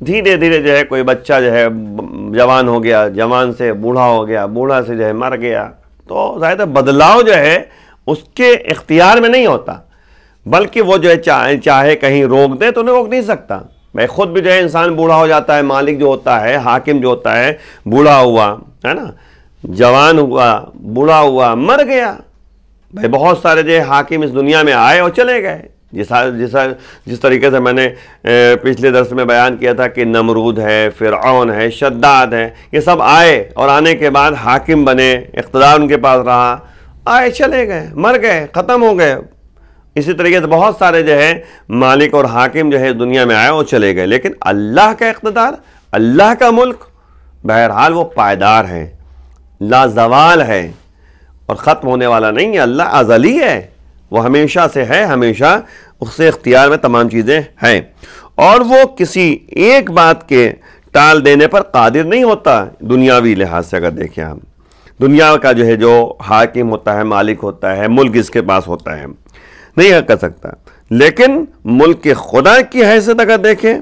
دھیرے دھیرے جو ہے کوئی بچہ جو ہے جوان ہو گیا، جوان سے بوڑھا ہو گیا، بوڑھا سے جو ہے مر گیا، تو ظاہر بدلاؤ جو ہے اس کے اختیار میں نہیں ہوتا، بلکہ وہ جو ہے چاہے کہیں روک دے تو نہیں روک نہیں سکتا۔ بھائی خود بھی جو ہے انسان بوڑھا ہو جاتا ہے، مالک جو ہوتا ہے، حاکم جو ہوتا ہے، بوڑھا ہوا ہے نا، جوان ہوا، بوڑھا ہوا، مر گیا۔ بھائی بہت سارے جو حاکم اس دنیا میں آئے اور چلے گئے، جس طریقے سے میں نے پچھلے درس میں بیان کیا تھا کہ نمرود ہے، فرعون ہے، شداد ہے، یہ سب آئے اور آنے کے بعد حاکم بنے، اقتدار ان کے پاس رہا، آئے چلے گئے، مر گئے، ختم ہو گئے۔ اسی طریقے سے بہت سارے جو ہے مالک اور حاکم جو ہے دنیا میں آئے اور چلے گئے، لیکن اللہ کا اقتدار، اللہ کا ملک بہرحال وہ پائیدار ہے، لا زوال ہے اور ختم ہونے والا نہیں ہے۔ اللہ ازلی ہے، وہ ہمیشہ سے ہے، ہمیشہ اس سے اختیار میں تمام چیزیں ہیں، اور وہ کسی ایک بات کے ٹال دینے پر قادر نہیں ہوتا۔ دنیاوی لحاظ سے اگر دیکھیں ہم، دنیا کا جو ہے جو حاکم ہوتا ہے، مالک ہوتا ہے، ملک اس کے پاس ہوتا ہے، نہیں کر سکتا، لیکن ملک کے خدا کی حیثیت اگر دیکھیں،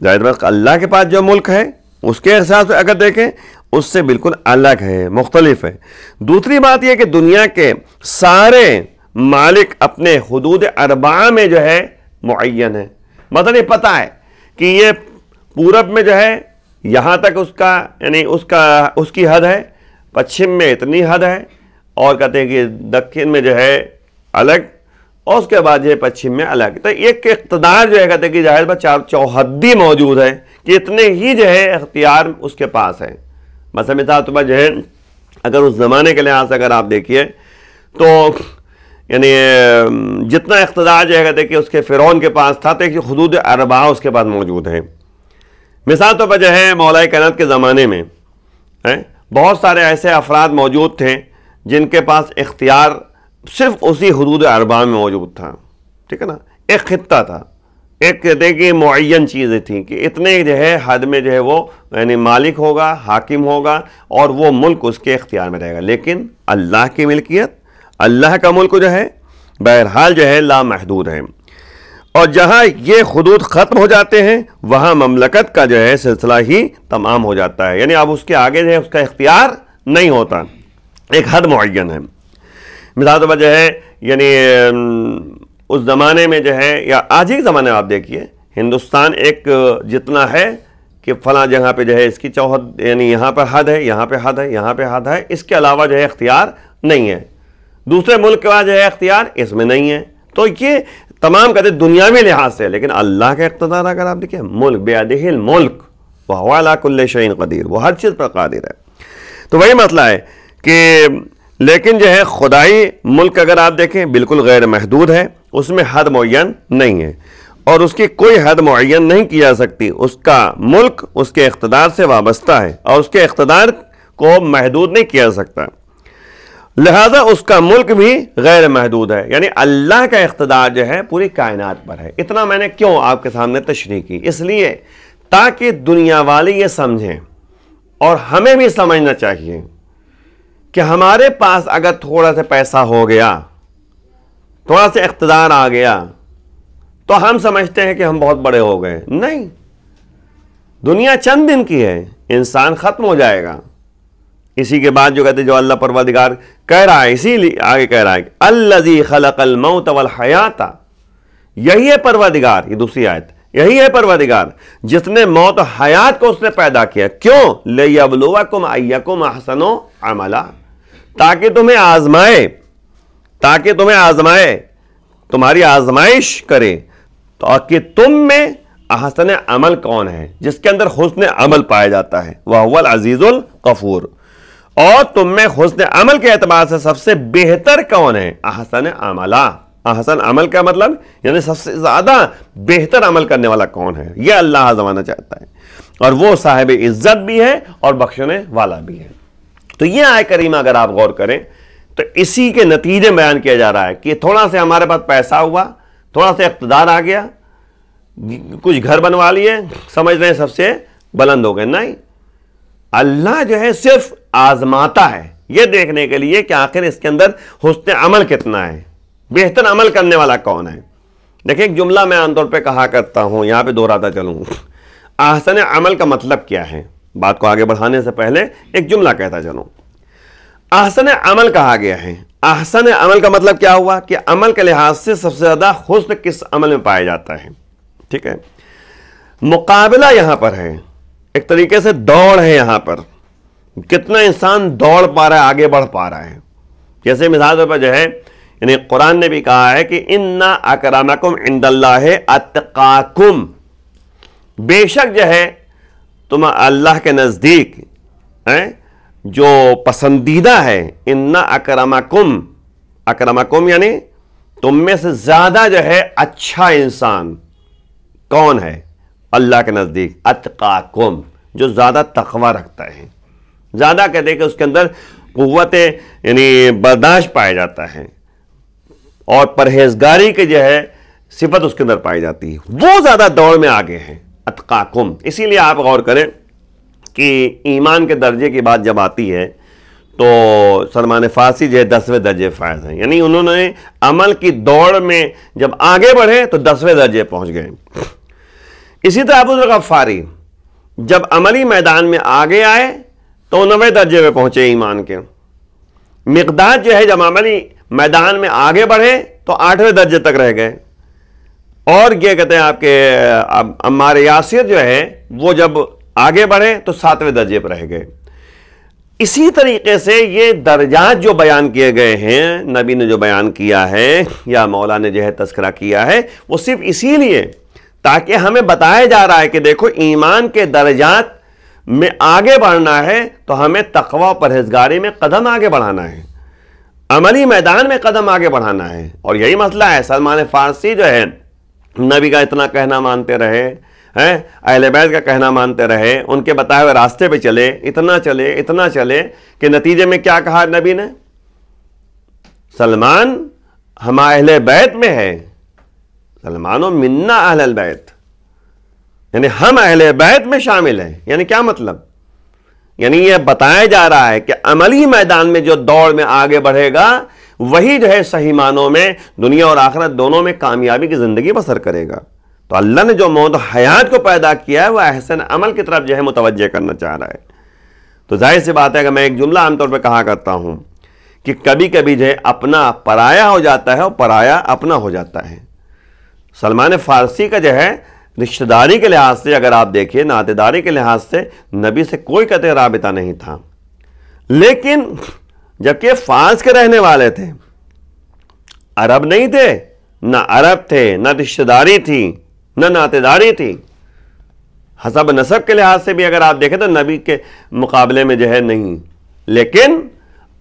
ظاہر بات اللہ کے پاس جو ملک ہے اس کے حساب سے اگر دیکھیں اس سے بالکل الگ ہے، مختلف ہے۔ دوسری بات یہ کہ دنیا کے سارے مالک اپنے حدود اربعہ میں جو ہے معین ہے، مطلب یہ پتہ ہے کہ یہ پورب میں جو ہے یہاں تک اس کا یعنی اس کی حد ہے، پچھم میں اتنی حد ہے، اور کہتے ہیں کہ دکن میں جو ہے الگ، اور اس کے بعد جو ہے پچھم میں الگ۔ تو ایک اقتدار جو ہے کہتے ہیں کہ ظاہر بات چوحدی موجود ہے کہ اتنے ہی جو ہے اختیار اس کے پاس ہے۔ مثلا مثال طور پر جو ہے اگر اس زمانے کے لحاظ سے اگر آپ دیکھیے تو یعنی جتنا اقتدار جو ہے کہتے ہیں کہ اس کے فرعون کے پاس تھا، تو ایک حدود اربعہ اس کے پاس موجود ہے۔ مثال طور پر جو ہے مولا کائنات کے زمانے میں بہت سارے ایسے افراد موجود تھے جن کے پاس اختیار صرف اسی حدود اربعہ میں موجود تھا، ٹھیک ہے نا، ایک خطہ تھا، ایک کہتے ہیں کہ معین چیزیں تھیں کہ اتنے جو ہے حد میں جو ہے وہ یعنی مالک ہوگا، حاکم ہوگا، اور وہ ملک اس کے اختیار میں رہے گا۔ لیکن اللہ کی ملکیت، اللہ کا ملک جو ہے بہرحال جو ہے لامحدود ہے، اور جہاں یہ حدود ختم ہو جاتے ہیں وہاں مملکت کا جو ہے سلسلہ ہی تمام ہو جاتا ہے، یعنی اب اس کے آگے جو ہے اس کا اختیار نہیں ہوتا، ایک حد معین ہے۔ مثال طور پر جو ہے یعنی اس زمانے میں جو ہے یا آج ہی کے زمانے میں آپ دیکھیے ہندوستان ایک جتنا ہے کہ فلاں جگہ پہ جو ہے اس کی چوحد یعنی یہاں پر حد ہے، یہاں پہ حد ہے، یہاں پہ حد ہے، اس کے علاوہ جو ہے اختیار نہیں ہے۔ دوسرے ملک کے بعد جو ہے اختیار اس میں نہیں ہے۔ تو یہ تمام کہتے دنیاوی لحاظ سے، لیکن اللہ کا اقتدار اگر آپ دیکھیں، ملک بیدہ الملک وہو علی کل شیء قدیر، وہ ہر چیز پر قادر ہے۔ تو وہی مسئلہ ہے کہ لیکن جو ہے خدائی ملک اگر آپ دیکھیں بالکل غیر محدود ہے، اس میں حد معین نہیں ہے، اور اس کی کوئی حد معین نہیں کی جا سکتی۔ اس کا ملک اس کے اقتدار سے وابستہ ہے، اور اس کے اقتدار کو محدود نہیں کیا جا سکتا، لہذا اس کا ملک بھی غیر محدود ہے، یعنی اللہ کا اقتدار جو ہے پوری کائنات پر ہے۔ اتنا میں نے کیوں آپ کے سامنے تشریح کی؟ اس لیے تاکہ دنیا والے یہ سمجھیں، اور ہمیں بھی سمجھنا چاہیے کہ ہمارے پاس اگر تھوڑا سا پیسہ ہو گیا، تھوڑا سا اقتدار آ گیا، تو ہم سمجھتے ہیں کہ ہم بہت بڑے ہو گئے۔ نہیں، دنیا چند دن کی ہے، انسان ختم ہو جائے گا۔ اسی کے بعد جو کہتے ہیں جو اللہ پروردگار کہہ رہا ہے، اسی لیے آگے کہہ رہا ہے الذی خلق الموت والحیات، یہی ہے پروردگار، یہ دوسری آیت، یہی ہے پروردگار جس نے موت و حیات کو اس نے پیدا کیا۔ کیوں؟ لیبلوکم ایکم احسن عملا، تاکہ تمہیں آزمائے، تمہاری آزمائش کرے، تاکہ تم میں احسن عمل کون ہے، جس کے اندر حسن عمل پایا جاتا ہے، وہو العزیز الغفور، اور تم میں حسن عمل کے اعتبار سے سب سے بہتر کون ہے، احسن عملا۔ احسن عمل کا مطلب یعنی سب سے زیادہ بہتر عمل کرنے والا کون ہے، یہ اللہ آزمانا چاہتا ہے، اور وہ صاحب عزت بھی ہے اور بخشنے والا بھی ہے۔ تو یہ آیت کریمہ اگر آپ غور کریں تو اسی کے نتیجے میں بیان کیا جا رہا ہے کہ تھوڑا سے ہمارے پاس پیسہ ہوا، تھوڑا سے اقتدار آ گیا، کچھ گھر بنوا لیے، سمجھ رہے ہیں سب سے بلند ہو گئے۔ نہیں، اللہ جو ہے صرف آزماتا ہے یہ دیکھنے کے لیے کہ آخر اس کے اندر حسن عمل کتنا ہے، بہتر عمل کرنے والا کون ہے۔ دیکھیں ایک جملہ میں عام طور پہ کہا کرتا ہوں، یہاں پہ دہراتا چلوں، احسن عمل کا مطلب کیا ہے؟ بات کو آگے بڑھانے سے پہلے ایک جملہ کہتا چلوں. احسن عمل کہا گیا ہے. احسن عمل کا مطلب کیا ہوا کہ عمل کے لحاظ سے سب سے زیادہ حسن کس عمل میں پایا جاتا ہے. ٹھیک ہے. مقابلہ یہاں پر ہے, ایک طریقے سے دوڑ ہے یہاں پر. کتنا انسان دوڑ پا رہا ہے, آگے بڑھ پا رہا ہے. جیسے مثال طور پر جو ہے یعنی قرآن نے بھی کہا ہے کہ اِنَّ اَكْرَمَكُمْ عِنْدَ اللَّهِ أَتْقَاكُمْ, بے شک جو ہے تم اللہ کے نزدیک جو پسندیدہ ہے. اِنَّ اَكْرَمَكُمْ, اکرمکم یعنی تم میں سے زیادہ جو ہے اچھا انسان کون ہے اللہ کے نزدیک؟ اتقاکم, جو زیادہ تقوی رکھتا ہے. زیادہ کہتے ہیں کہ اس کے اندر قوت یعنی برداشت پایا جاتا ہے اور پرہیزگاری کی جو ہے صفت اس کے اندر پائی جاتی ہے, وہ زیادہ دوڑ میں آگے ہیں. اتقاکم. اسی لیے آپ غور کریں کہ ایمان کے درجے کی بات جب آتی ہے تو سلمان فارسی جو ہے 10ویں درجے فائز ہیں, یعنی انہوں نے عمل کی دوڑ میں جب آگے بڑھے تو 10ویں درجے پہنچ گئے. اسی طرح ابو ذر غفاری جب عملی میدان میں آگے آئے تو 9ویں درجے پہ پہنچے ایمان کے. مقداد جو ہے جب عملی میدان میں آگے بڑھے تو 8ویں درجے تک رہ گئے. اور یہ کہتے ہیں آپ کے عمار یاسر جو ہے وہ جب آگے بڑھے تو 7ویں درجے پر رہ گئے. اسی طریقے سے یہ درجات جو بیان کیے گئے ہیں, نبی نے جو بیان کیا ہے یا مولا نے جو ہے تذکرہ کیا ہے, وہ صرف اسی لیے تاکہ ہمیں بتایا جا رہا ہے کہ دیکھو ایمان کے درجات میں آگے بڑھنا ہے تو ہمیں تقوی و پرہیزگاری میں قدم آگے بڑھانا ہے, عملی میدان میں قدم آگے بڑھانا ہے. اور یہی مسئلہ ہے. سلمان فارسی جو ہے نبی کا اتنا کہنا مانتے رہے, اہل بیت کا کہنا مانتے رہے, ان کے بتائے ہوئے راستے پہ چلے, اتنا چلے کہ نتیجے میں کیا کہا نبی نے؟ سلمان ہم اہل بیت میں ہے, سلمان و منا اہل البیت, یعنی ہم اہل بیت میں شامل ہیں. یعنی کیا مطلب؟ یعنی یہ بتایا جا رہا ہے کہ عملی میدان میں جو دوڑ میں آگے بڑھے گا وہی جو ہے صحیح معنوں میں دنیا اور آخرت دونوں میں کامیابی کی زندگی بسر کرے گا. تو اللہ نے جو موت و حیات کو پیدا کیا ہے وہ احسن عمل کی طرف جو ہے متوجہ کرنا چاہ رہا ہے. تو ظاہر سی بات ہے کہ میں ایک جملہ عام طور پہ کہا کرتا ہوں کہ کبھی کبھی جو ہے اپنا پرایا ہو جاتا ہے اور پرایا اپنا ہو جاتا ہے. سلمان فارسی کا جو ہے رشتہ داری کے لحاظ سے اگر آپ دیکھیں, ناطے داری کے لحاظ سے نبی سے کوئی قطعی رابطہ نہیں تھا, لیکن جبکہ فارس کے رہنے والے تھے, عرب نہیں تھے, نہ عرب تھے, نہ رشتہ داری تھی, نہ ناطے داری تھی. حسب نسب کے لحاظ سے بھی اگر آپ دیکھیں تو نبی کے مقابلے میں جو ہے نہیں, لیکن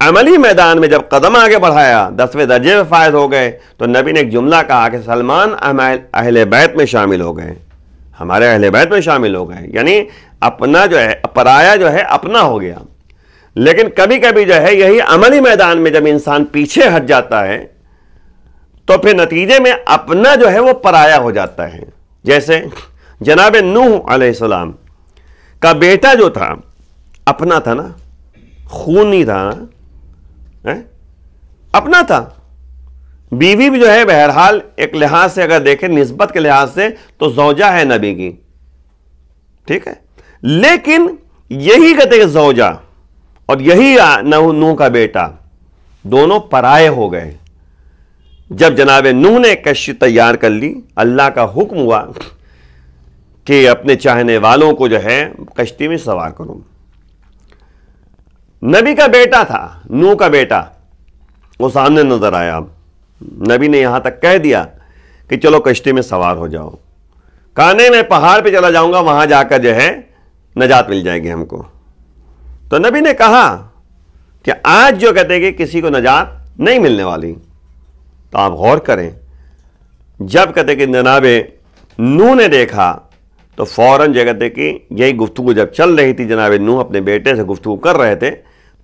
عملی میدان میں جب قدم آگے بڑھایا 10ویں درجے میں فائز ہو گئے تو نبی نے ایک جملہ کہا کہ سلمان اہل بیت میں شامل ہو گئے, ہمارے اہل بیت میں شامل ہو گئے. یعنی اپنا جو ہے پرایا جو ہے اپنا ہو گیا. لیکن کبھی کبھی جو ہے یہی عملی میدان میں جب انسان پیچھے ہٹ جاتا ہے تو پھر نتیجے میں اپنا جو ہے وہ پرایا ہو جاتا ہے. جیسے جناب نوح علیہ السلام کا بیٹا جو تھا اپنا تھا نا, خونی تھا نا, اپنا تھا. بیوی بھی جو ہے بہرحال ایک لحاظ سے اگر دیکھیں نسبت کے لحاظ سے تو زوجہ ہے نبی کی, ٹھیک ہے, لیکن یہی کہتے کہ زوجہ اور یہی نوح کا بیٹا دونوں پرائے ہو گئے. جب جناب نوح نے کشتی تیار کر لی, اللہ کا حکم ہوا کہ اپنے چاہنے والوں کو جو ہے کشتی میں سوار کرو. نبی کا بیٹا تھا, نوح کا بیٹا, وہ سامنے نظر آیا. نبی نے یہاں تک کہہ دیا کہ چلو کشتی میں سوار ہو جاؤ. کہا نہیں میں پہاڑ پہ چلا جاؤں گا, وہاں جا کر جو ہے نجات مل جائے گی ہم کو. تو نبی نے کہا کہ آج جو کہتے کہ کسی کو نجات نہیں ملنے والی. تو آپ غور کریں, جب کہتے کہ جناب نوح نے دیکھا تو فوراً جو کہتے کہ یہی گفتگو جب چل رہی تھی, جناب نوح اپنے بیٹے سے گفتگو کر رہے تھے,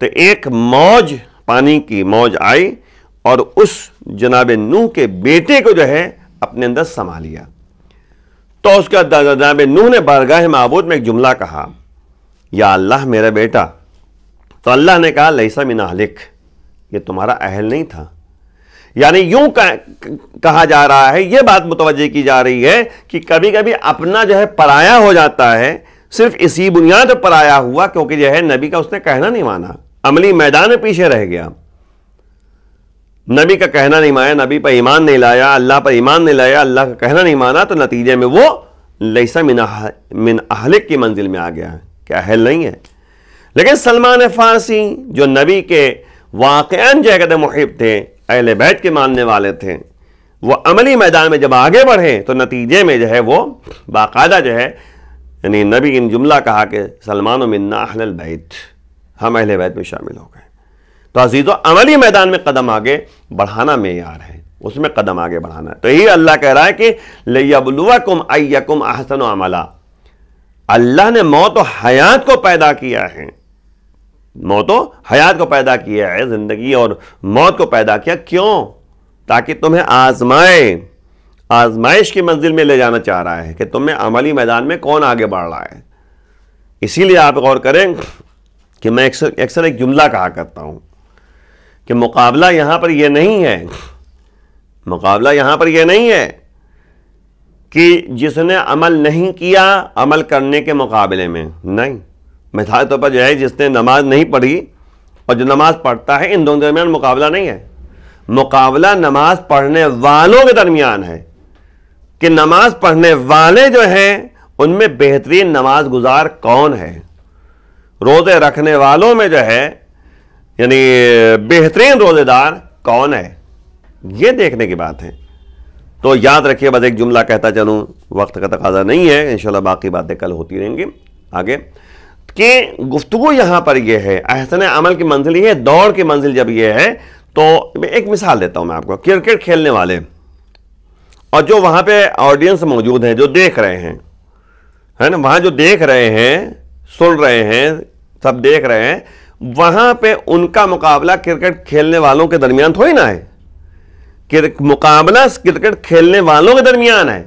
تو ایک موج, پانی کی موج آئی اور اس جناب نوح کے بیٹے کو جو ہے اپنے اندر سما لیا. تو اس کا جناب نوح نے بارگاہ معبود میں ایک جملہ کہا, یا اللہ میرا بیٹا. تو اللہ نے کہا لیسا من اہلک, یہ تمہارا اہل نہیں تھا. یعنی یوں کہا جا رہا ہے، یہ بات متوجہ کی جا رہی ہے کہ کبھی کبھی اپنا جو ہے پرایا ہو جاتا ہے، صرف اسی بنیاد پر پرایا ہوا کیونکہ جو ہے نبی کا اس نے کہنا نہیں مانا، عملی میدان میں پیچھے رہ گیا، نبی کا کہنا نہیں مانا، نبی پر ایمان نہیں لایا، اللہ پر ایمان نہیں لایا، اللہ کا کہنا نہیں مانا، تو نتیجے میں وہ لیسا من اہلک کی منزل میں آ گیا ہے کہ اہل نہیں ہے۔ لیکن سلمان فارسی جو نبی کے واقعاً جو ہے محب تھے، اہل بیت کے ماننے والے تھے، وہ عملی میدان میں جب آگے بڑھے تو نتیجے میں جو ہے وہ باقاعدہ جو ہے یعنی نبی ان جملہ کہا کہ سلمان و منا اہل البیت، ہم اہل بیت میں شامل ہو گئے۔ تو عزیزو عملی میدان میں قدم آگے بڑھانا معیار ہے، اس میں قدم آگے بڑھانا ہے۔ تو یہی اللہ کہہ رہا ہے کہ لِيَبْلُوَكُمْ أَيَّكُمْ أَحْسَنُ عَمَلًا، اللہ نے موت و حیات کو پیدا کیا ہے، موت و حیات کو پیدا کیا ہے، زندگی اور موت کو پیدا کیا، کیوں؟ تاکہ تمہیں آزمائے، آزمائش کی منزل میں لے جانا چاہ رہا ہے کہ تمہیں عملی میدان میں کون آگے بڑھ رہا ہے۔ اسی لیے آپ غور کریں کہ میں اکثر ایک جملہ کہا کرتا ہوں کہ مقابلہ یہاں پر یہ نہیں ہے، مقابلہ یہاں پر یہ نہیں ہے کہ جس نے عمل نہیں کیا عمل کرنے کے مقابلے میں، نہیں، مثال طور پر جو ہے جس نے نماز نہیں پڑھی اور جو نماز پڑھتا ہے، ان دونوں درمیان مقابلہ نہیں ہے، مقابلہ نماز پڑھنے والوں کے درمیان ہے کہ نماز پڑھنے والے جو ہیں ان میں بہترین نماز گزار کون ہے، روزے رکھنے والوں میں جو ہے یعنی بہترین روزے دار کون ہے، یہ دیکھنے کی بات ہے۔ تو یاد رکھیے، بس ایک جملہ کہتا چلوں، وقت کا تقاضا نہیں ہے، انشاءاللہ باقی باتیں کل ہوتی رہیں گی آگے، کہ گفتگو یہاں پر یہ ہے، احسن عمل کی منزل یہ ہے، دوڑ کی منزل جب یہ ہے تو ایک مثال دیتا ہوں میں آپ کو، کرکٹ کھیلنے والے اور جو وہاں پہ آڈینس موجود ہیں جو دیکھ رہے ہیں، ہے نا، وہاں جو دیکھ رہے ہیں، سن رہے ہیں، سب دیکھ رہے ہیں، وہاں پہ ان کا مقابلہ کرکٹ کھیلنے والوں کے درمیان تھوڑی نہ ہے، مقابلہ کرکٹ کھیلنے والوں کے درمیان ہے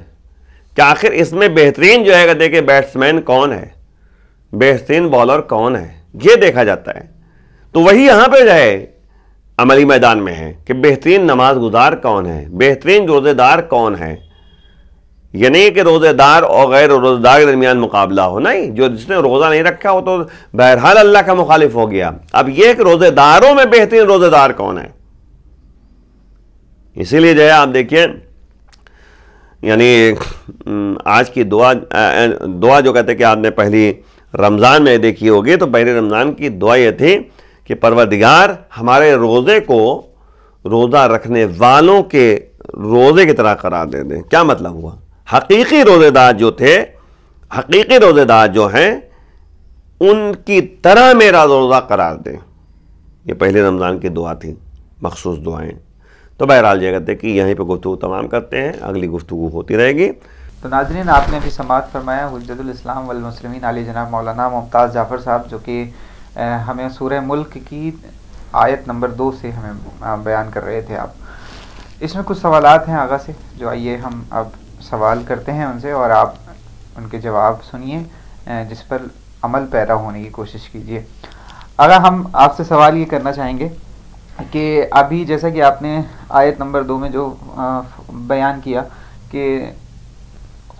کہ آخر اس میں بہترین جو ہے دیکھیں بیٹسمین کون ہے، بہترین بالر کون ہے، یہ دیکھا جاتا ہے۔ تو وہی یہاں پہ جو ہے عملی میدان میں ہے کہ بہترین نماز گزار کون ہے، بہترین روزے دار کون ہے، یہ نہیں کہ روزے دار اور غیر روزے دار کے درمیان مقابلہ ہو، نہیں، جو جس نے روزہ نہیں رکھا وہ تو بہرحال اللہ کا مخالف ہو گیا۔ اب یہ کہ روزے داروں میں بہترین روزے دار کون ہے، اسی لیے جو ہے آپ دیکھیے یعنی آج کی دعا جو کہتے ہیں کہ آپ نے پہلی رمضان میں دیکھی ہوگی، تو پہلی رمضان کی دعا یہ تھی کہ پروردگار ہمارے روزے کو روزہ رکھنے والوں کے روزے کی طرح قرار دے دیں۔ کیا مطلب ہوا؟ حقیقی روزے دار جو تھے، حقیقی روزے دار جو ہیں، ان کی طرح میرا روزہ قرار دیں۔ یہ پہلی رمضان کی دعا تھی، مخصوص دعائیں۔ تو بہرحال یہ کہتے ہیں کہ یہیں پہ گفتگو تمام کرتے ہیں، اگلی گفتگو ہوتی رہے گی۔ تو ناظرین، آپ نے ابھی سماعت فرمایا حجت الاسلام والمسلمین علی جناب مولانا ممتاز جعفر صاحب، جو کہ ہمیں سورہ ملک کی آیت نمبر 2 سے ہمیں بیان کر رہے تھے۔ آپ اس میں کچھ سوالات ہیں آغا سے، جو آئیے ہم اب سوال کرتے ہیں ان سے، اور آپ ان کے جواب سنیے، جس پر عمل پیرا ہونے کی کوشش کیجیے۔ آغا، ہم آپ سے سوال یہ کرنا چاہیں گے کہ ابھی جیسا کہ آپ نے آیت نمبر 2 میں جو بیان کیا کہ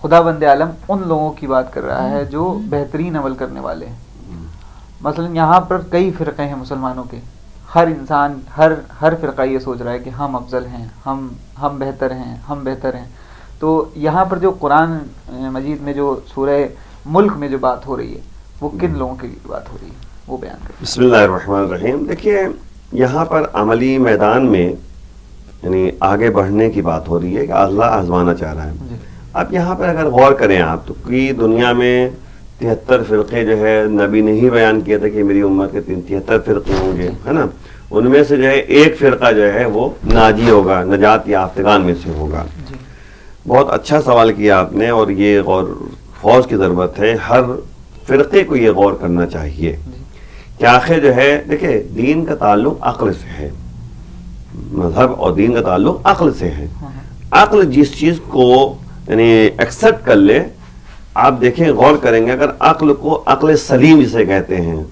خدا بند عالم ان لوگوں کی بات کر رہا ہے جو بہترین عمل کرنے والے ہیں۔ مثلا یہاں پر کئی فرقے ہیں مسلمانوں کے، ہر انسان ہر فرقہ یہ سوچ رہا ہے کہ ہم افضل ہیں، ہم بہتر ہیں، ہم بہتر ہیں۔ تو یہاں پر جو قرآن مجید میں جو سورہ ملک میں جو بات ہو رہی ہے وہ کن لوگوں کی بات ہو رہی ہے، وہ بیان کریں۔ بسم اللہ الرحمن الرحیم۔ دیکھیے یہاں پر عملی میدان میں یعنی آگے بڑھنے کی بات ہو رہی ہے کہ اللہ آزمانا چاہ رہا ہے۔ اب یہاں پر اگر غور کریں آپ تو کہ دنیا میں 73 فرقے جو ہے نبی نے ہی بیان کیا تھا کہ میری امت کے 73 فرقے ہوں گے، ہے نا، ان میں سے جو ہے ایک فرقہ جو ہے وہ ناجی ہوگا، نجات یافتگان میں سے ہوگا۔ بہت اچھا سوال کیا آپ نے، اور یہ غور فوج کی ضرورت ہے، ہر فرقے کو یہ غور کرنا چاہیے کہ آخر جو ہے دیکھیں دین کا تعلق عقل سے ہے، مذہب اور دین کا تعلق عقل سے ہے۔ عقل جس چیز کو یعنی ایکسپٹ کر لے، آپ دیکھیں غور کریں گے، اگر عقل کو عقل سلیم جسے کہتے ہیں،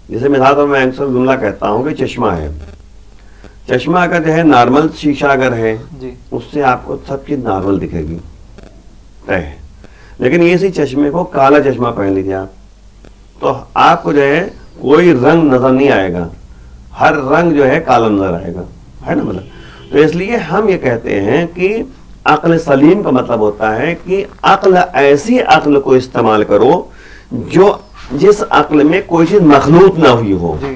جسے مثال طور میں اکثر جملہ کہتا ہوں کہ چشمہ ہے، چشمہ اگر جو ہے نارمل شیشہ اگر ہے جی اس سے آپ کو سب چیز نارمل دکھے گی طے ہے، لیکن یہ اسی چشمے کو کالا چشمہ پہن لیجیے آپ تو آپ کو جو ہے کوئی رنگ نظر نہیں آئے گا، ہر رنگ جو ہے کالا نظر آئے گا، ہے نا مطلب۔ تو اس لیے ہم یہ کہتے ہیں کہ عقل سلیم کا مطلب ہوتا ہے کہ عقل ایسی عقل کو استعمال کرو جو جس عقل میں کوئی چیز مخلوط نہ ہوئی ہو، جی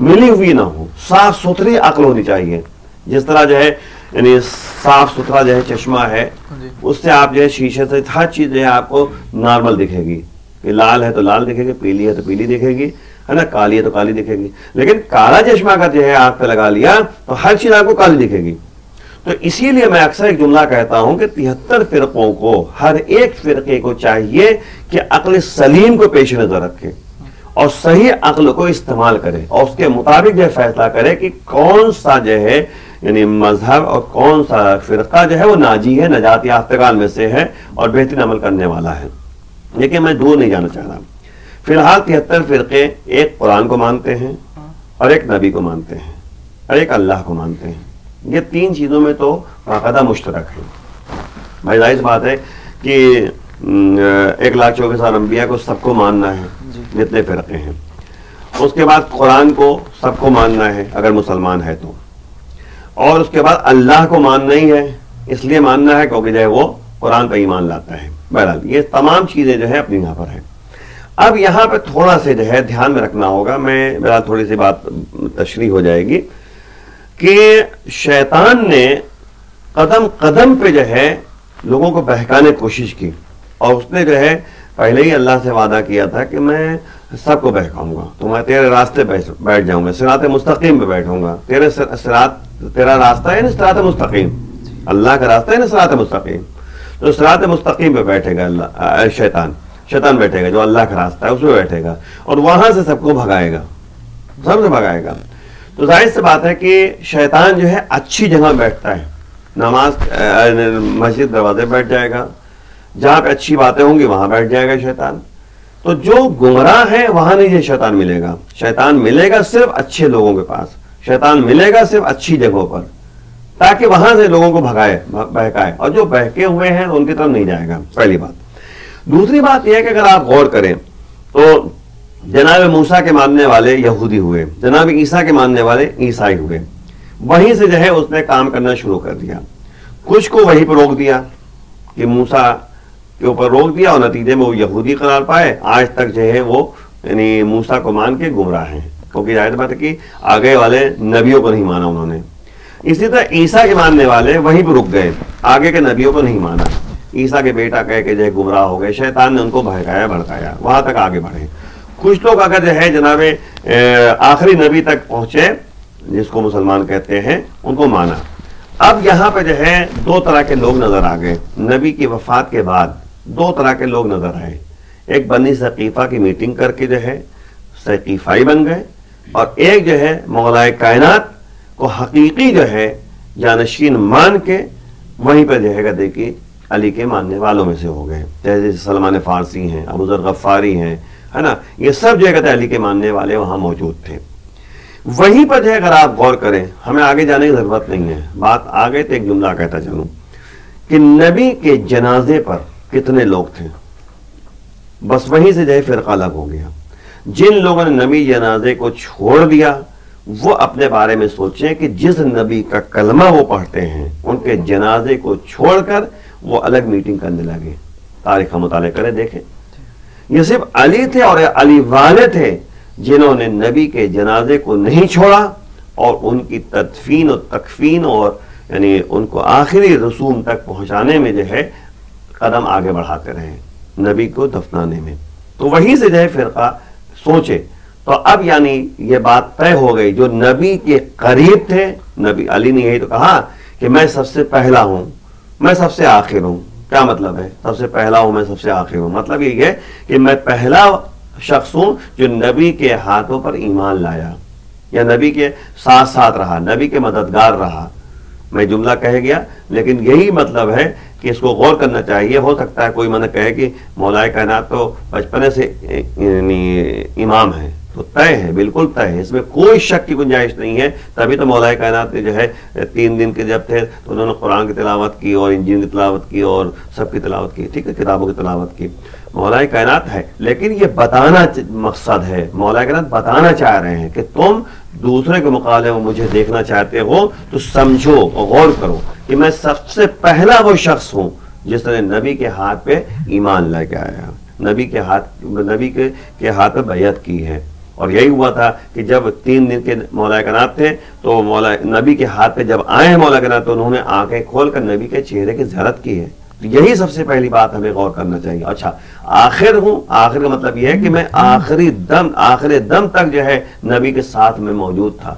ملی ہوئی نہ ہو، صاف ستھری عقل ہونی چاہیے۔ جس طرح جو ہے یعنی صاف ستھرا جو ہے چشمہ ہے، جی اس سے آپ جو ہے شیشے سے ہر چیز جو ہے آپ کو نارمل دکھے گی، کہ لال ہے تو لال دکھے گی، پیلی ہے تو پیلی دکھے گی، ہے نا، کالی ہے تو کالی دکھے گی۔ لیکن کالا چشمہ اگر جو ہے آنکھ پہ لگا لیا تو ہر چیز آپ کو کالی دکھے گی۔ تو اسی لیے میں اکثر ایک جملہ کہتا ہوں کہ 73 فرقوں کو ہر ایک فرقے کو چاہیے کہ عقل سلیم کو پیش نظر رکھے اور صحیح عقل کو استعمال کرے اور اس کے مطابق جو ہے فیصلہ کرے کہ کون سا جو ہے یعنی مذہب اور کون سا فرقہ جو ہے وہ ناجی ہے، نجات یافتگان میں سے ہے اور بہترین عمل کرنے والا ہے۔ لیکن میں دور نہیں جانا چاہ رہا۔ فی الحال 73 فرقے ایک قرآن کو مانتے ہیں اور ایک نبی کو مانتے ہیں اور ایک اللہ کو مانتے ہیں۔ یہ تین چیزوں میں تو باقاعدہ مشترک ہے۔ بھائی ظاہر بات ہے کہ 1,24,000 انبیاء کو سب کو ماننا ہے جتنے فرقے ہیں۔ اس کے بعد قرآن کو سب کو ماننا ہے اگر مسلمان ہے تو، اور اس کے بعد اللہ کو ماننا ہی ہے، اس لیے ماننا ہے کیونکہ جو ہے وہ قرآن پہ ایمان لاتا ہے۔ بہرحال یہ تمام چیزیں جو ہے اپنی یہاں پر ہیں۔ اب یہاں پہ تھوڑا سے جو ہے دھیان میں رکھنا ہوگا، میں بہرحال تھوڑی سی بات تشریح ہو جائے گی کہ شیطان نے قدم قدم پہ جو ہے لوگوں کو بہکانے کی کوشش کی، اور اس نے جو ہے پہلے ہی اللہ سے وعدہ کیا تھا کہ میں سب کو بہکاؤں گا، تو میں تیرے راستے بیٹھ جاؤں گا، صراط مستقیم پہ بیٹھوں گا، تیرا راستہ ہے نا صراط مستقیم، اللہ کا راستہ ہے نا صراط مستقیم، تو صراط مستقیم پہ بیٹھے گا شیطان بیٹھے گا، جو اللہ کا راستہ ہے اس پہ بیٹھے گا اور وہاں سے سب کو بھگائے گا، سب سے بھگائے گا۔ تو ظاہر سی بات ہے کہ شیطان جو ہے اچھی جگہ بیٹھتا ہے، نماز مسجد دروازے بیٹھ جائے گا، جہاں پہ اچھی باتیں ہوں گی وہاں بیٹھ جائے گا شیطان۔ تو جو گمراہ ہے وہاں نہیں یہ شیطان ملے گا، شیطان ملے گا صرف اچھے لوگوں کے پاس، شیطان ملے گا صرف اچھی جگہوں پر، تاکہ وہاں سے لوگوں کو بہکائے، اور جو بہکے ہوئے ہیں ان کی طرف نہیں جائے گا، پہلی بات۔ دوسری بات یہ ہے کہ اگر آپ غور کریں تو جناب موسیٰ کے ماننے والے یہودی ہوئے، جناب عیسیٰ کے ماننے والے عیسائی ہوئے، وہیں سے جو ہے اس نے کام کرنا شروع کر دیا، کچھ کو وہیں پر روک دیا کہ موسیٰ کے اوپر روک دیا، اور نتیجے میں وہ یہودی قرار پائے، آج تک جو ہے وہ یعنی موسیٰ کو مان کے گمراہ ہیں، کیونکہ ظاہر بات ہے کہ آگے والے نبیوں کو نہیں مانا انہوں نے۔ اسی طرح عیسیٰ کے ماننے والے وہیں پہ رک گئے، آگے کے نبیوں کو نہیں مانا، عیسیٰ کے بیٹا کہہ کے جو ہے گمراہ ہو گئے، شیطان نے ان کو بہکایا بھڑکایا، وہاں تک آگے بڑھے۔ کچھ لوگ اگر جو ہے جناب آخری نبی تک پہنچے جس کو مسلمان کہتے ہیں، ان کو مانا۔ اب یہاں پہ جو ہے دو طرح کے لوگ نظر آ گئے، نبی کی وفات کے بعد دو طرح کے لوگ نظر آئے، ایک بنی ثقیفہ کی میٹنگ کر کے جو ہے ثقیفائی بن گئے، اور ایک جو ہے مولا کائنات کو حقیقی جو ہے جانشین مان کے وہیں پہ جو ہے دیکھیے علی کے ماننے والوں میں سے ہو گئے، جیسے سلمان فارسی ہیں، ابو ذر غفاری ہیں، ہے نا، یہ سب جو ہے علی کے ماننے والے وہاں موجود تھے۔ وہیں پر جو ہے اگر آپ غور کریں، ہمیں آگے جانے کی ضرورت نہیں ہے، بات آگے تو ایک جملہ کہتا چلوں کہ نبی کے جنازے پر کتنے لوگ تھے، بس وہیں سے جو ہے فرقہ الگ ہو گیا۔ جن لوگوں نے نبی جنازے کو چھوڑ دیا وہ اپنے بارے میں سوچیں کہ جس نبی کا کلمہ وہ پڑھتے ہیں ان کے جنازے کو چھوڑ کر وہ الگ میٹنگ کرنے لگے۔ تاریخ کا مطالعہ کریں، دیکھیں، یہ صرف علی تھے اور علی والے تھے جنہوں نے نبی کے جنازے کو نہیں چھوڑا اور ان کی تدفین و تکفین اور یعنی ان کو آخری رسوم تک پہنچانے میں جو ہے قدم آگے بڑھاتے رہے نبی کو دفنانے میں۔ تو وہیں سے جو ہے فرقہ سوچے، تو اب یعنی یہ بات طے ہو گئی، جو نبی کے قریب تھے، نبی علی نے یہی تو کہا کہ میں سب سے پہلا ہوں، میں سب سے آخر ہوں۔ کیا مطلب ہے سب سے پہلا ہوں میں سب سے آخر ہوں؟ مطلب یہ ہے کہ میں پہلا شخص ہوں جو نبی کے ہاتھوں پر ایمان لایا یا نبی کے ساتھ ساتھ رہا، نبی کے مددگار رہا۔ میں جملہ کہہ گیا لیکن یہی مطلب ہے کہ اس کو غور کرنا چاہیے۔ ہو سکتا ہے کوئی من کہے کہ مولا کائنات تو بچپنے سے امام ہے، تو طے ہے، بالکل طے ہے، اس میں کوئی شک کی گنجائش نہیں ہے. تبھی تو مولا کائنات نے جو ہے 3 دن کے جب تھے تو انہوں نے قرآن کی تلاوت کی اور انجیل کی تلاوت کی اور سب کی تلاوت کی، ٹھیک ہے، کتابوں کی تلاوت کی. مولا کائنات ہے، لیکن یہ بتانا مقصد ہے، مولا کائنات بتانا چاہ رہے ہیں کہ تم دوسرے کے مقابلے میں مجھے دیکھنا چاہتے ہو تو سمجھو اور غور کرو کہ میں سب سے پہلا وہ شخص ہوں جس نے نبی کے ہاتھ پہ ایمان لے کے آیا، نبی کے ہاتھ پہ بیعت کی ہے. اور یہی ہوا تھا کہ جب 3 دن کے مولا کائنات تھے تو نبی کے ہاتھ پہ جب آئے ہیں مولا کائنات تو انہوں نے آنکھیں کھول کر نبی کے چہرے کی زیارت کی ہے. تو یہی سب سے پہلی بات ہمیں غور کرنا چاہیے. اچھا آخر ہوں، آخر کا مطلب یہ ہے کہ میں آخری دم تک جو ہے نبی کے ساتھ میں موجود تھا.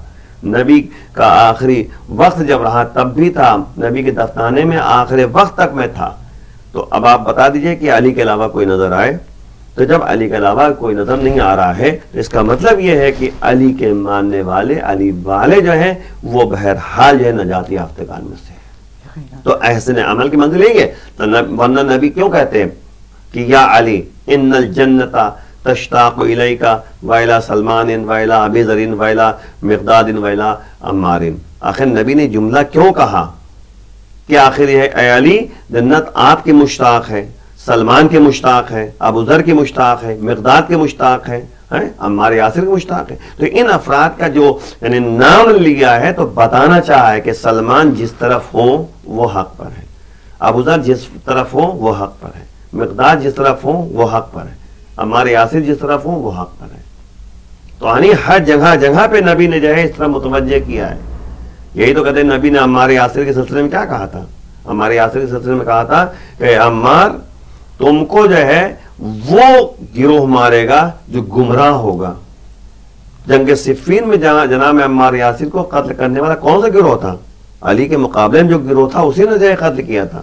نبی کا آخری وقت جب رہا تب بھی تھا، نبی کے دفنانے میں آخری وقت تک میں تھا. تو اب آپ بتا دیجئے کہ علی کے علاوہ کوئی نظر آئے؟ تو جب علی کے علاوہ کوئی نظر نہیں آ رہا ہے تو اس کا مطلب یہ ہے کہ علی کے ماننے والے، علی والے جو ہیں وہ بہرحال جو ہے نجات یافتگان میں سے. تو احسن عمل کی منزل یہی ہے. تو ورنہ نبی کیوں کہتے ہیں کہ یا علی ان الجنت تشتاق الیک ویلا سلمان ویلا ابی ذر ویلا مقداد ویلا عمار. آخر نبی نے جملہ کیوں کہا کہ آخر یہ اے علی جنت آپ کی مشتاق ہے، سلمان کے مشتاق ہے، ابو ذر کے مشتاق ہے، مقداد کے مشتاق ہے، عمار یاسر کے مشتاق ہے. تو ان افراد کا جو یعنی نام لیا ہے تو بتانا چاہا ہے کہ سلمان جس طرف ہوں وہ حق پر ہے، ابو ذر جس طرف ہوں وہ حق پر ہے، مقداد جس طرف ہوں وہ حق پر ہے، عمار یاسر جس طرف ہوں وہ حق پر ہے. تو یعنی ہر جگہ پہ نبی نے جو ہے اس طرح متوجہ کیا ہے. یہی تو کہتے ہیں نبی نے عمار یاسر کے سلسلے میں کیا کہا تھا؟ عمار یاسر کے سلسلے میں کہا تھا کہ عمار تم کو جو ہے وہ گروہ مارے گا جو گمراہ ہوگا. جنگ صفین میں جناب عمار یاسر کو قتل کرنے والا کون سا گروہ تھا؟ علی کے مقابلے میں جو گروہ تھا اسی نے جو ہے قتل کیا تھا،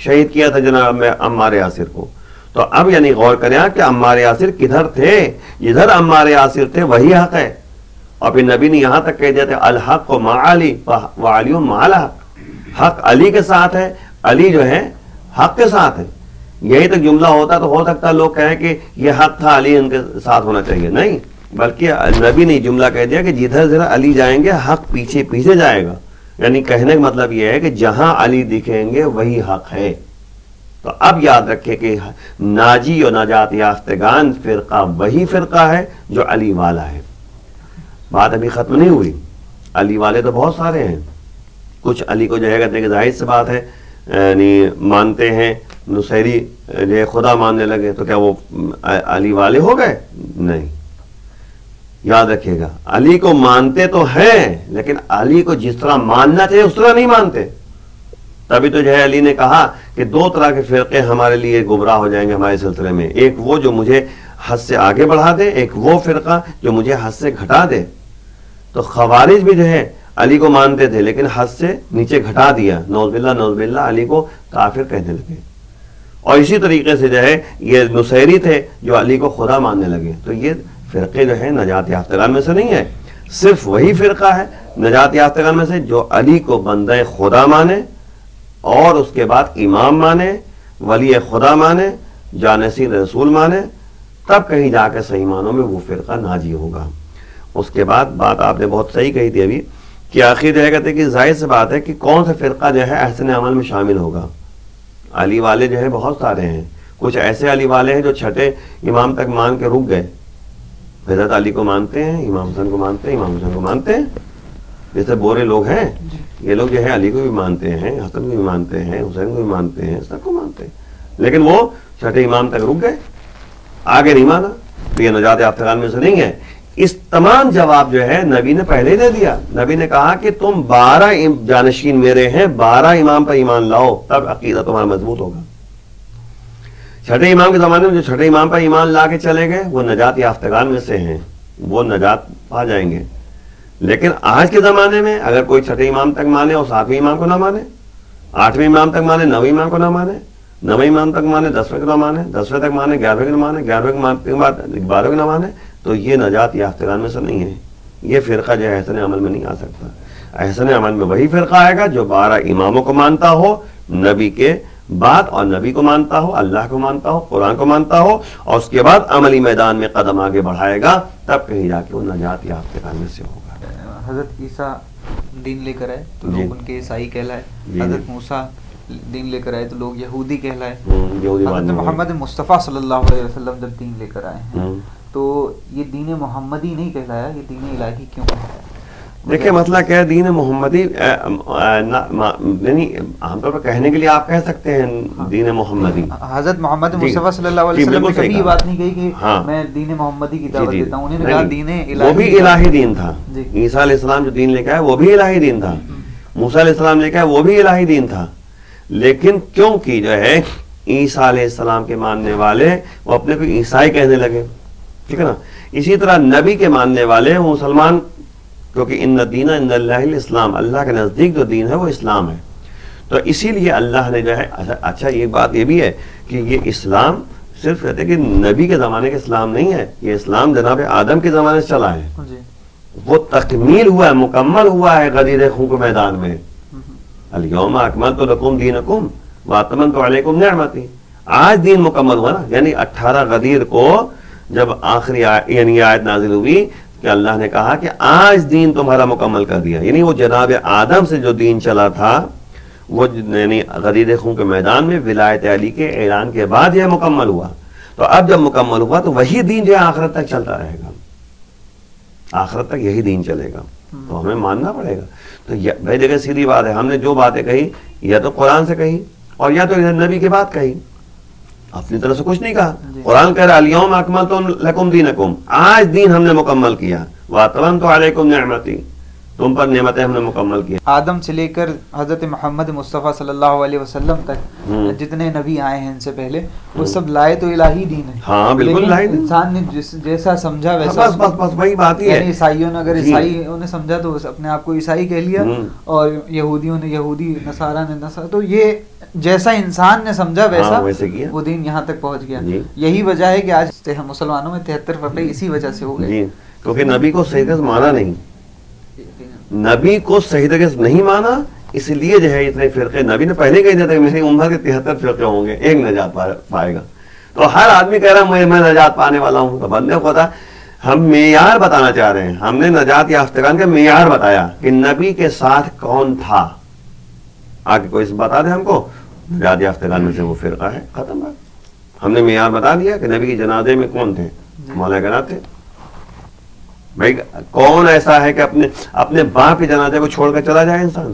شہید کیا تھا جناب عمار یاسر کو. تو اب یعنی غور کریں کہ عمار یاسر کدھر تھے؟ ادھر عمار یاسر تھے وہی حق ہے. اور پھر نبی نے یہاں تک کہہ دیا تھا الحق مع علی وعلی مع الحق. حق علی کے ساتھ ہے، علی جو ہے حق کے ساتھ ہے. یہی تک جملہ ہوتا تو ہو سکتا لوگ کہیں کہ یہ حق تھا علی ان کے ساتھ ہونا چاہیے، نہیں، بلکہ نبی نے جملہ کہہ دیا کہ جدھر ذرا علی جائیں گے حق پیچھے پیچھے جائے گا. یعنی کہنے کا مطلب یہ ہے کہ جہاں علی دکھیں گے وہی حق ہے. تو اب یاد رکھے کہ ناجی اور نجات یافتگان فرقہ وہی فرقہ ہے جو علی والا ہے. بات ابھی ختم نہیں ہوئی. علی والے تو بہت سارے ہیں. کچھ علی کو جو ہے کہتے ہیں کہ ظاہر سی بات ہے یعنی مانتے ہیں، نصیری جو ہے خدا ماننے لگے تو کیا وہ علی والے ہو گئے؟ نہیں. یاد رکھیے گا علی کو مانتے تو ہیں لیکن علی کو جس طرح ماننا چاہیے اس طرح نہیں مانتے. تبھی تو جو ہے علی نے کہا کہ 2 طرح کے فرقے ہمارے لیے گمراہ ہو جائیں گے ہمارے سلسلے میں. ایک وہ جو مجھے حد سے آگے بڑھا دے، ایک وہ فرقہ جو مجھے حد سے گھٹا دے. تو خوارج بھی جو ہے علی کو مانتے تھے لیکن حد سے نیچے گھٹا دیا، نعوذ باللہ علی کو کافر کہنے لگے. اور اسی طریقے سے جو ہے یہ نصیری تھے جو علی کو خدا ماننے لگے. تو یہ فرقے جو ہیں نجات یافتگان میں سے نہیں ہے. صرف وہی فرقہ ہے نجات یافتگان میں سے جو علی کو بندہ خدا مانے اور اس کے بعد امام مانے، ولی خدا مانے، جانشین رسول مانے، تب کہیں جا کے صحیح معنوں میں وہ فرقہ ناجی ہوگا. اس کے بعد بات آپ نے بہت صحیح کہی تھی ابھی کہ آخر جو ہے کہتے ہیں کہ ظاہر سے بات ہے کہ کون سا فرقہ جو ہے احسن عمل میں شامل ہوگا. علی والے جو ہے بہت سارے ہیں. کچھ ایسے علی والے ہیں جو چھٹے امام تک مان کے رک گئے. حضرت علی کو مانتے ہیں، امام حسن کو مانتے ہیں، امام حسن کو مانتے ہیں. جیسے بورے لوگ ہیں یہ لوگ جو ہے علی کو بھی مانتے ہیں، حسن کو بھی مانتے ہیں، حسین کو بھی مانتے ہیں، سب کو مانتے ہیں، لیکن وہ چھٹے امام تک رک گئے، آگے نہیں مانا. تو یہ نجات یافتگان میں سے نہیں ہے. اس تمام جواب جو ہے نبی نے پہلے ہی دے دیا. نبی نے کہا کہ تم 12 جانشین میرے ہیں، 12 امام پر ایمان لاؤ تب عقیدہ تمہارا مضبوط ہوگا. چھٹے امام کے زمانے میں جو چھٹے امام پر ایمان لا کے چلے گئے وہ نجات یافتگان میں سے ہیں، وہ نجات پا جائیں گے. لیکن آج کے زمانے میں اگر کوئی چھٹے امام تک مانے اور 7ویں امام کو نہ مانے، 8ویں امام تک مانے 9ویں امام کو نہ مانے، 9ویں امام تک مانے 10ویں کو نہ مانے، 10ویں تک مانے 11ویں کو نہ مانے، 11ویں کے بعد 12ویں کو نہ مانے، تو یہ نجات یافتگان میں سے نہیں ہے. یہ فرقہ جو ہے احسن عمل میں نہیں آ سکتا. احسن عمل میں وہی فرقہ آئے گا جو 12 اماموں کو مانتا ہو، نبی کے بات اور نبی کو مانتا ہو، اللہ کو مانتا ہو، قرآن کو مانتا ہو، اور اس کے بعد عملی میدان میں قدم آگے بڑھائے گا، تب کہیں جا کے وہ نجات یافتہ میں سے ہوگا۔ حضرت عیسیٰ دین لے کر آئے تو جی لوگ ان کے عیسائی کہلائے، جی حضرت موسیٰ دین لے کر آئے تو لوگ یہودی کہلائے، یہودی حضرت محمد مصطفیٰ صلی اللہ علیہ وسلم جب دین لے کر آئے ہیں تو یہ دین محمدی نہیں کہلایا، یہ دین الہی کیوں کہلایا؟ دیکھیں مسئلہ کیا ہے، دین محمدی یعنی عام طور پر کہنے کے لیے آپ کہہ سکتے ہیں دین محمدی، حضرت محمد مصطفیٰ صلی اللہ علیہ وسلم نے کبھی یہ بات نہیں کہی کہ ہاں میں دین محمدی کی دعوت دیتا ہوں، انہوں نے کہا دین الہی، وہ بھی الہی دین تھا۔ عیسیٰ علیہ السلام جو دین لے کے آئے وہ بھی الہی دین تھا، موسیٰ علیہ السلام لے کے آئے وہ بھی الہی دین تھا، لیکن کیونکہ جو ہے عیسیٰ علیہ السلام کے ماننے والے وہ اپنے کو عیسائی کہنے لگے، ٹھیک ہے نا، اسی طرح نبی کے ماننے والے وہ مسلمان، کیونکہ ان الدین عند اللہ الاسلام، اللہ کے نزدیک جو دین ہے وہ اسلام ہے، تو اسی لیے اللہ نے جو ہے اچھا یہ بات یہ بھی ہے کہ یہ اسلام صرف کہتے ہیں کہ نبی کے زمانے کا اسلام نہیں ہے، یہ اسلام جناب آدم کے زمانے سے چلا ہے، وہ تکمیل ہوا ہے، مکمل ہوا ہے غدیر خون کے میدان میں، الیوم اکملت لکم دینکم واتممت علیکم نعمتی، آج دین مکمل ہوا نا، یعنی 18 غدیر کو جب آخری یعنی آیت نازل ہوئی کہ اللہ نے کہا کہ آج دین تمہارا مکمل کر دیا، یعنی وہ جناب آدم سے جو دین چلا تھا وہ یعنی غدیر خون کے میدان میں ولایت علی کے اعلان کے بعد یہ مکمل ہوا، تو اب جب مکمل ہوا تو وہی دین جو ہے آخرت تک چلتا رہے گا، آخرت تک یہی دین چلے گا، تو ہمیں ماننا پڑے گا۔ تو بھائی دیکھیں سیدھی بات ہے، ہم نے جو باتیں کہی یا تو قرآن سے کہی اور یا تو نبی کی بات کہی، اپنی طرف سے کچھ نہیں کہا۔ قرآن کہہ رہا الیوم اکملت لکم دینکم، آج دین ہم نے مکمل کیا، واتممت علیکم نعمتی، تم پر نعمتیں ہم نے مکمل کی۔ آدم سے لے کر حضرت محمد مصطفیٰ صلی اللہ علیہ وسلم تک جتنے نبی آئے ہیں ان سے پہلے وہ سب لائے تو الہی دین ہے، ہاں بالکل الہی دین، انسان نے جیسا سمجھا ویسا، بس وہی بات ہی ہے، یعنی عیسائیوں نے اگر عیسائیوں نے سمجھا تو اپنے آپ کو عیسائی کہہ لیا، اور یہودیوں نے یہودی، نصارہ نے نصارہ، تو یہ جیسا انسان نے سمجھا ویسا وہ دین یہاں تک پہنچ گیا۔ یہی وجہ ہے کہ آج مسلمانوں میں 73 فرقے اسی وجہ سے ہو گئے، کیونکہ نبی کو صحیح طرح مانا نہیں، نبی کو صحیح طرح سے نہیں مانا، اس لیے جو ہے اتنے فرقے، نبی نے پہلے کہہ دیا تھا کہ میری امت کے 73 فرقے ہوں گے، ایک نجات پائے گا، تو ہر آدمی کہہ رہا ہے میں نجات پانے والا ہوں، تو بندے کو پتا ہم معیار بتانا چاہ رہے ہیں، ہم نے نجات یافتگان کا معیار بتایا کہ نبی کے ساتھ کون تھا، آگے کوئی بتا دے ہم کو نجات یافتگان میں سے وہ فرقہ ہے، ختم بات، ہم نے معیار بتا دیا کہ نبی کے جنازے میں کون تھے، مولا کہنا تھے، بھائی کون ایسا ہے کہ اپنے باپ کے جنازے کو چھوڑ کر چلا جائے انسان،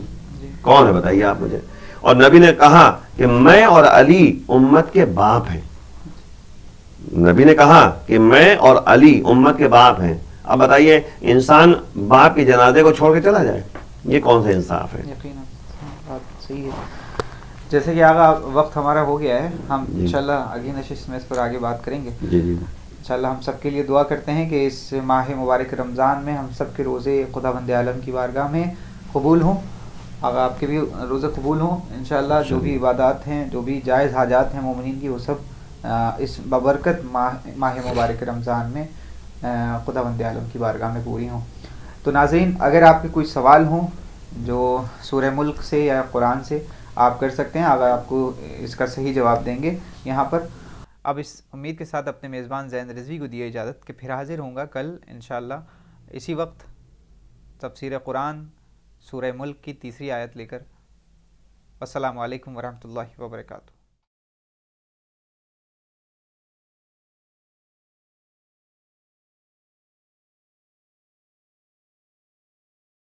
کون ہے بتائیے آپ مجھے، اور نبی نے کہا کہ میں اور علی امت کے باپ ہیں، نبی نے کہا کہ میں اور علی امت کے باپ ہیں، اب بتائیے انسان باپ کے جنازے کو چھوڑ کے چلا جائے، یہ کون سا انصاف ہے؟ یقیناً بات صحیح ہے۔ جیسے کہ آگا وقت ہمارا ہو گیا ہے، ہم انشاءاللہ اگلی نشست میں اس پر آگے بات کریں گے، انشاءاللہ ہم سب کے لیے دعا کرتے ہیں کہ اس ماہ مبارک رمضان میں ہم سب کے روزے خداوند عالم کی بارگاہ میں قبول ہوں، اگر آپ کے بھی روزے قبول ہوں انشاءاللہ، جو بھی عبادات ہیں، جو بھی جائز حاجات ہیں مومنین کی، وہ سب اس ببرکت ماہ مبارک رمضان میں خداوند عالم کی بارگاہ میں پوری ہوں۔ تو ناظرین اگر آپ کے کوئی سوال ہوں جو سورہ ملک سے یا قرآن سے، آپ کر سکتے ہیں، اگر آپ کو اس کا صحیح جواب دیں گے یہاں پر۔ اب اس امید کے ساتھ اپنے میزبان زین رضوی کو دیے اجازت کہ پھر حاضر ہوں گا کل انشاءاللہ اسی وقت تفسیر قرآن سورہ ملک کی تیسری آیت لے کر۔ السلام علیکم ورحمۃ اللہ وبرکاتہ۔